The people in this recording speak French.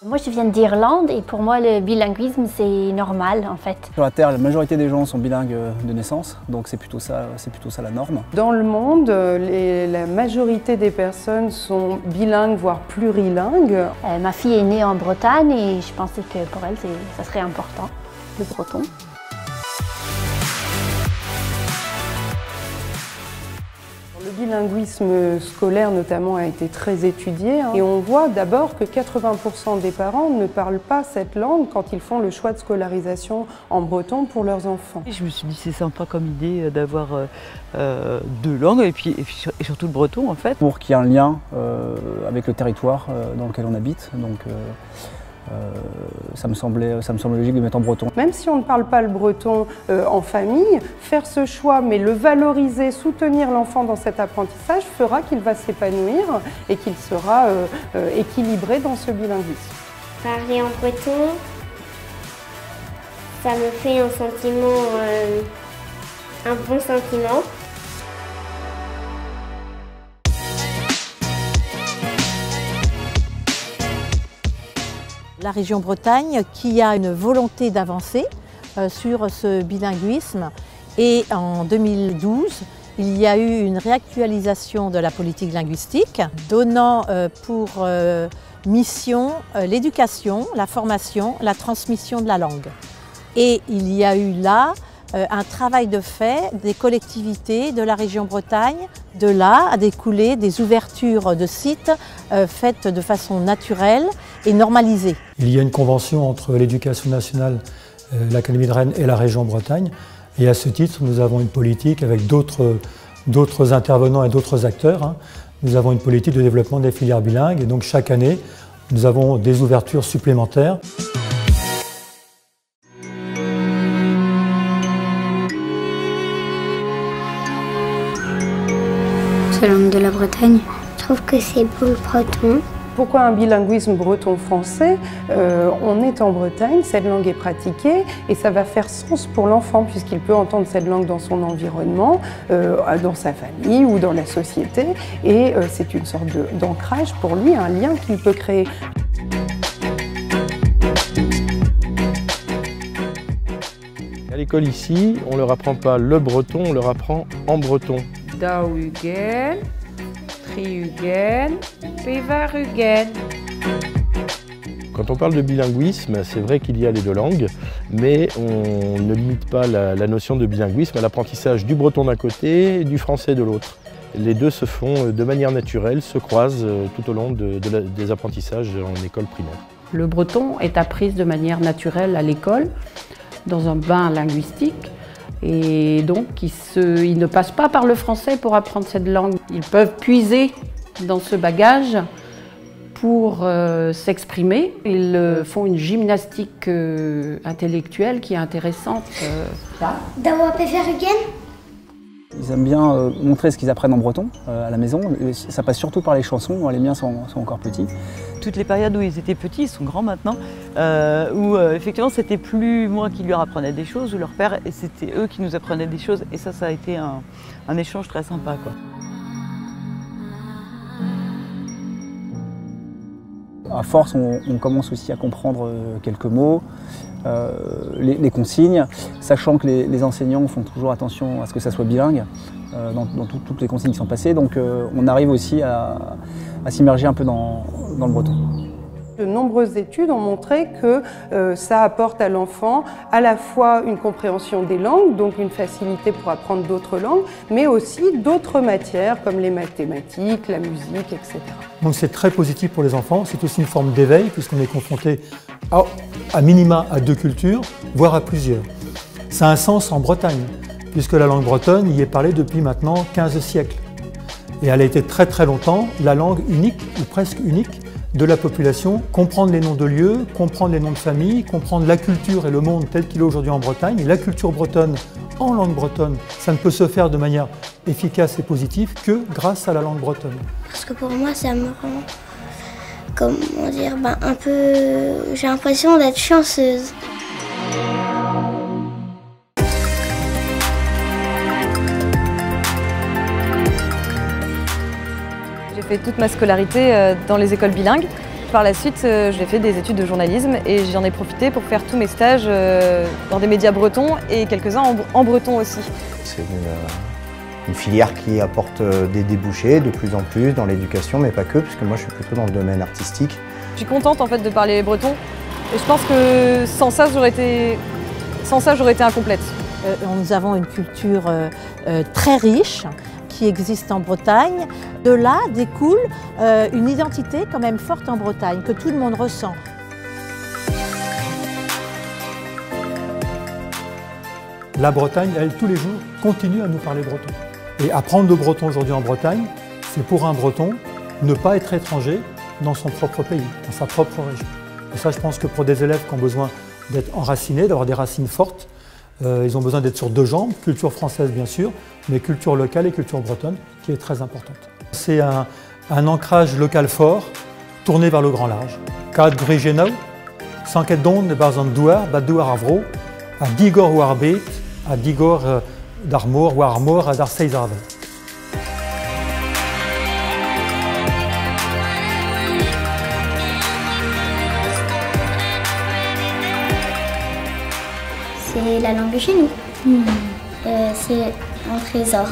Moi je viens d'Irlande et pour moi le bilinguisme c'est normal en fait. Sur la Terre, la majorité des gens sont bilingues de naissance, donc c'est plutôt ça la norme. Dans le monde, la majorité des personnes sont bilingues, voire plurilingues. Ma fille est née en Bretagne et je pensais que pour elle ça serait important, le breton. Le bilinguisme scolaire notamment a été très étudié et on voit d'abord que 80% des parents ne parlent pas cette langue quand ils font le choix de scolarisation en breton pour leurs enfants. Je me suis dit c'est sympa comme idée d'avoir deux langues et surtout le breton en fait. Pour qu'il y ait un lien avec le territoire dans lequel on habite. Donc, ça me semblait logique de mettre en breton. Même si on ne parle pas le breton en famille, faire ce choix, mais le valoriser, soutenir l'enfant dans cet apprentissage fera qu'il va s'épanouir et qu'il sera équilibré dans ce bilinguisme. Parler en breton, ça me fait un sentiment, un bon sentiment. La région Bretagne qui a une volonté d'avancer sur ce bilinguisme et en 2012 il y a eu une réactualisation de la politique linguistique donnant pour mission l'éducation, la formation, la transmission de la langue. Et il y a eu là un travail de fait des collectivités de la région Bretagne. De là a découlé des ouvertures de sites faites de façon naturelle et normalisée. Il y a une convention entre l'Éducation nationale, l'Académie de Rennes et la région Bretagne. Et à ce titre, nous avons une politique avec d'autres intervenants et d'autres acteurs. Nous avons une politique de développement des filières bilingues et donc chaque année, nous avons des ouvertures supplémentaires. La langue de la Bretagne, je trouve que c'est beau le breton. Pourquoi un bilinguisme breton-français? On est en Bretagne, cette langue est pratiquée et ça va faire sens pour l'enfant puisqu'il peut entendre cette langue dans son environnement, dans sa famille ou dans la société et c'est une sorte d'ancrage pour lui, un lien qu'il peut créer. À l'école ici, on ne leur apprend pas le breton, on leur apprend en breton. Dauhugen, Trihugen, Pevarugen. Quand on parle de bilinguisme, c'est vrai qu'il y a les deux langues, mais on ne limite pas la notion de bilinguisme à l'apprentissage du breton d'un côté et du français de l'autre. Les deux se font de manière naturelle, se croisent tout au long des apprentissages en école primaire. Le breton est appris de manière naturelle à l'école, dans un bain linguistique. Et donc, ils ne passent pas par le français pour apprendre cette langue. Ils peuvent puiser dans ce bagage pour s'exprimer. Ils font une gymnastique intellectuelle qui est intéressante. Ils aiment bien montrer ce qu'ils apprennent en breton à la maison. Ça passe surtout par les chansons, les miens sont encore petits. Toutes les périodes où ils étaient petits, ils sont grands maintenant, où effectivement c'était plus moi qui leur apprenais des choses, ou leur père, et c'était eux qui nous apprenaient des choses, et ça a été un échange très sympa, quoi. À force, on commence aussi à comprendre quelques mots, les consignes, sachant que les enseignants font toujours attention à ce que ça soit bilingue dans toutes les consignes qui sont passées. Donc on arrive aussi à s'immerger un peu dans le breton. De nombreuses études ont montré que ça apporte à l'enfant à la fois une compréhension des langues, donc une facilité pour apprendre d'autres langues, mais aussi d'autres matières comme les mathématiques, la musique, etc. Donc c'est très positif pour les enfants, c'est aussi une forme d'éveil puisqu'on est confronté à minima à deux cultures, voire à plusieurs. Ça a un sens en Bretagne, puisque la langue bretonne y est parlée depuis maintenant 15 siècles. Et elle a été très très longtemps la langue unique, ou presque unique, de la population, comprendre les noms de lieux, comprendre les noms de famille, comprendre la culture et le monde tel qu'il est aujourd'hui en Bretagne. Et la culture bretonne en langue bretonne, ça ne peut se faire de manière efficace et positive que grâce à la langue bretonne. Parce que pour moi, ça me rend, comment dire, un peu, j'ai l'impression d'être chanceuse. J'ai fait toute ma scolarité dans les écoles bilingues Par la suite, j'ai fait des études de journalisme et j'en ai profité pour faire tous mes stages dans des médias bretons et quelques-uns en breton aussi. C'est une filière qui apporte des débouchés de plus en plus dans l'éducation, mais pas que, puisque moi je suis plutôt dans le domaine artistique. Je suis contente en fait de parler breton et je pense que sans ça j'aurais été incomplète. Nous avons une culture très riche qui existe en Bretagne. De là découle une identité quand même forte en Bretagne, que tout le monde ressent. La Bretagne, elle, tous les jours, continue à nous parler breton. Et apprendre le breton aujourd'hui en Bretagne, c'est pour un breton ne pas être étranger dans son propre pays, dans sa propre région. Et ça, je pense que pour des élèves qui ont besoin d'être enracinés, d'avoir des racines fortes, ils ont besoin d'être sur deux jambes, culture française bien sûr, mais culture locale et culture bretonne, qui est très importante. C'est un ancrage local fort, tourné vers le grand large. Kad Grigenau, Sanket Don de Barzan Douar, Badouar Avro, à Digor Warbet, à Digor d'Armor, Warmor, à Darseis Arve. C'est la langue chez nous. C'est un trésor.